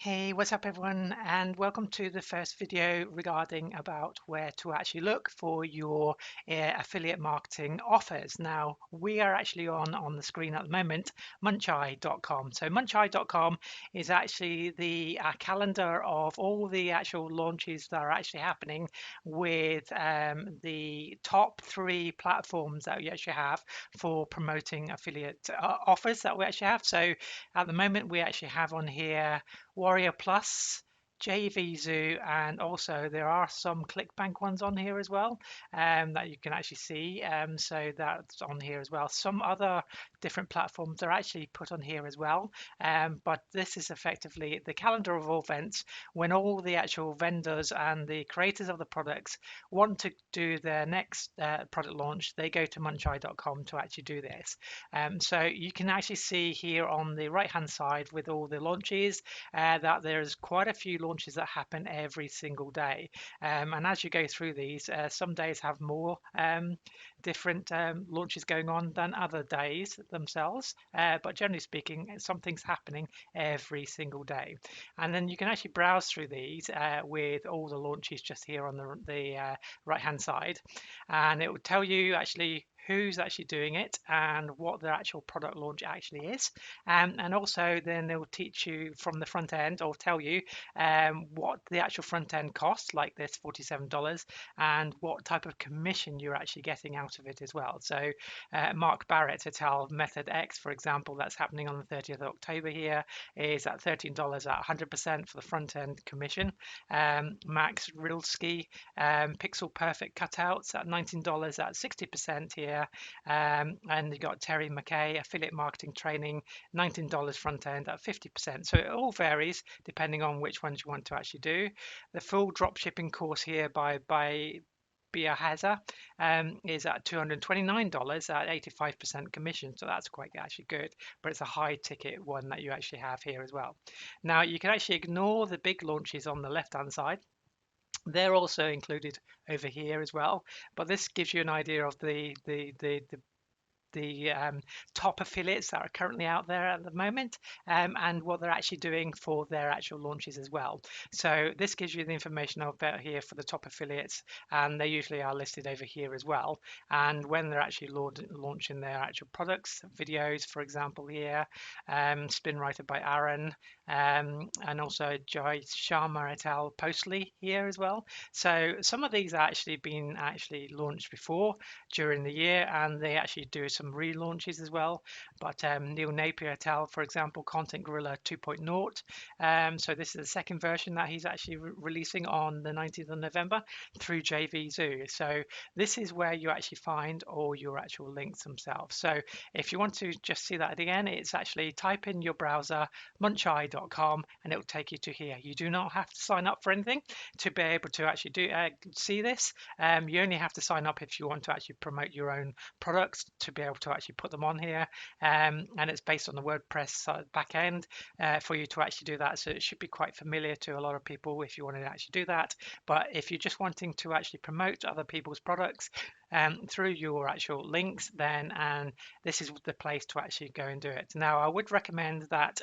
Hey, what's up everyone, and welcome to the first video regarding about where to actually look for your affiliate marketing offers. Now, we are actually on the screen at the moment, Muncheye.com. So Muncheye.com is actually the calendar of all the actual launches that are actually happening with the top three platforms that we actually have for promoting affiliate offers that we actually have. So at the moment, we actually have on here Warrior Plus, JV Zoo, and also there are some ClickBank ones on here as well that you can actually see. So that's on here as well. Some other different platforms are actually put on here as well. But this is effectively the calendar of all events when all the actual vendors and the creators of the products want to do their next product launch, they go to muncheye.com to actually do this. So you can actually see here on the right hand side with all the launches that there's quite a few launches that happen every single day. And as you go through these, some days have more different launches going on than other days themselves. But generally speaking, something's happening every single day. And then you can actually browse through these with all the launches just here on the right hand side. And it will tell you actually who's actually doing it and what their actual product launch actually is. And also then they will teach you from the front end or tell you what the actual front end costs, like this $47, and what type of commission you're actually getting out of it as well. So Mark Barrett et al. Method X, for example, that's happening on the 30th of October here, is at $13 at 100% for the front end commission. Max Rilsky, Pixel Perfect Cutouts at $19 at 60% here. And you got Terry McKay, affiliate marketing training, $19 front end at 50%. So it all varies depending on which ones you want to actually do. The full drop shipping course here by Biohazard is at $229 at 85% commission. So that's quite actually good, but it's a high ticket one that you actually have here as well. Now you can actually ignore the big launches on the left hand side. They're also included over here as well, but this gives you an idea of the top affiliates that are currently out there at the moment and what they're actually doing for their actual launches as well. So this gives you the information about here for the top affiliates, and they usually are listed over here as well. And when they're actually launching their actual products, videos, for example, here, Spinwriter by Aaron, and also Joy Sharma et al. Postly here as well. So some of these are actually been launched before during the year, and they actually do some relaunches as well. But Neil Napier et al., for example, Content Gorilla 2.0. So this is the second version that he's actually releasing on the 19th of November through JV Zoo. So this is where you actually find all your actual links themselves. So if you want to just see that again, it's actually type in your browser muncheye.com and it will take you to here. You do not have to sign up for anything to be able to actually see this. You only have to sign up if you want to actually promote your own products to be able to actually put them on here. And it's based on the WordPress back end for you to actually do that. So it should be quite familiar to a lot of people if you want to actually do that. But if you're just wanting to actually promote other people's products through your actual links, then this is the place to actually go and do it. Now, I would recommend that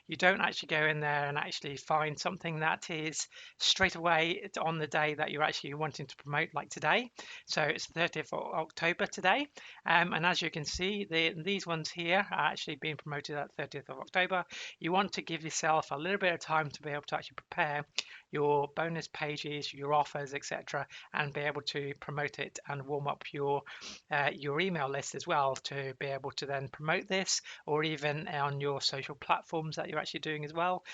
you don't actually go in there and actually find something that is straight away on the day that you're actually wanting to promote, like today. So it's the 30th of October today. And as you can see, these ones here are actually being promoted at 30th of October. You want to give yourself a little bit of time to be able to actually prepare your bonus pages, your offers, etc., and be able to promote it and warm up your email list as well to be able to then promote this, or even on your social platforms that you're actually doing as well,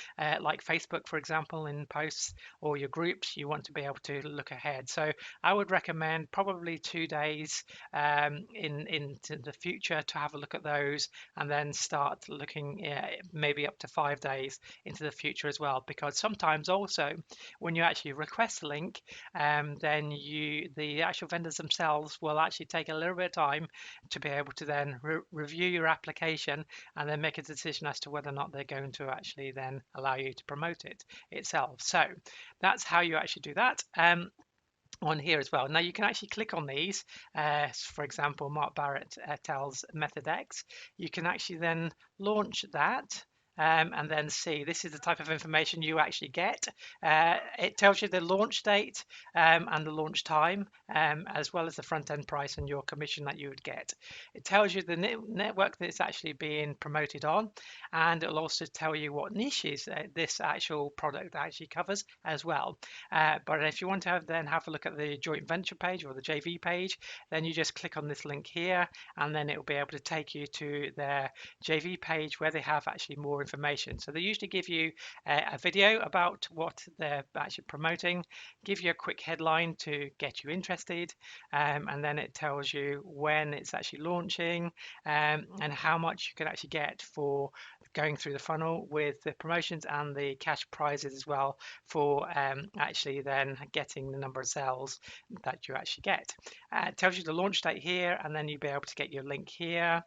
like Facebook, for example, in posts or your groups. You want to be able to look ahead. So I would recommend probably 2 days into the future to have a look at those, and then start looking maybe up to 5 days into the future as well, because sometimes also when you actually request a link, then the actual vendors themselves will actually take a little bit of time to be able to then review your application and then make a decision as to whether or not they're going to actually then allow you to promote it itself. So that's how you actually do that. On here as well. Now you can actually click on these, for example, Mark Barrett et al.'s Method X. You can actually then launch that, and then C. This is the type of information you actually get. It tells you the launch date and the launch time, as well as the front end price and your commission that you would get. It tells you the network that it's actually being promoted on, and it'll also tell you what niches this actual product actually covers as well. But if you want to then have a look at the joint venture page or the JV page, then you just click on this link here, and then it will be able to take you to their JV page where they have actually more information. So they usually give you a video about what they're actually promoting, give you a quick headline to get you interested, and then it tells you when it's actually launching, and how much you can actually get for going through the funnel with the promotions and the cash prizes as well for actually then getting the number of sales that you actually get. It tells you the launch date here, and then you'll be able to get your link here.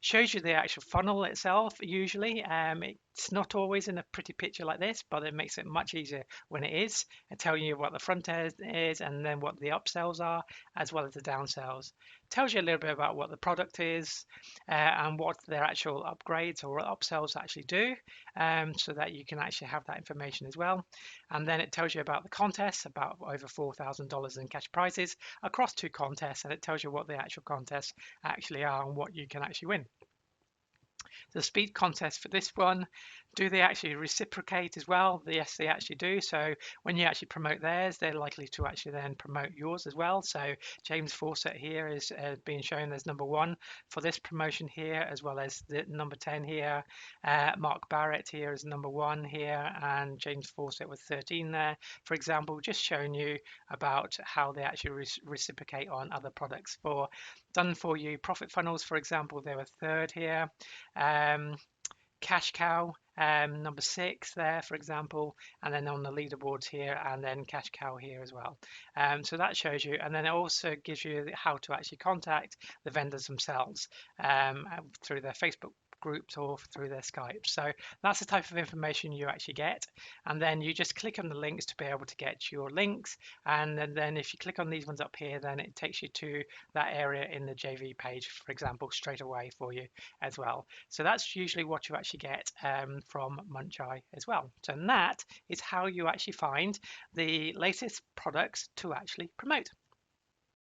Shows you the actual funnel itself usually. It's not always in a pretty picture like this, but it makes it much easier when it is, and telling you what the front end is and then what the upsells are as well as the downsells. Tells you a little bit about what the product is, and what their actual upgrades or upsells actually do, so that you can actually have that information as well. And then it tells you about the contests, about over $4,000 in cash prizes across 2 contests, and it tells you what the actual contests actually are and what you can actually win. The speed contest for this one, do they actually reciprocate as well? Yes, they actually do. So when you actually promote theirs, they're likely to actually then promote yours as well. So James Fawcett here is being shown as #1 for this promotion here, as well as the number 10 here. Mark Barrett here is #1 here, and James Fawcett with 13 there, for example, just showing you about how they actually reciprocate on other products. For done for you profit funnels, for example, they were 3rd here. Cash cow, #6 there, for example, and then on the leaderboards here, and then cash cow here as well. So that shows you, and then it also gives you how to actually contact the vendors themselves, through their Facebook groups or through their Skype. So that's the type of information you actually get, and then you just click on the links to be able to get your links, and then if you click on these ones up here, then it takes you to that area in the JV page, for example, straight away for you as well. So that's usually what you actually get from Muncheye as well. So that is how you actually find the latest products to actually promote.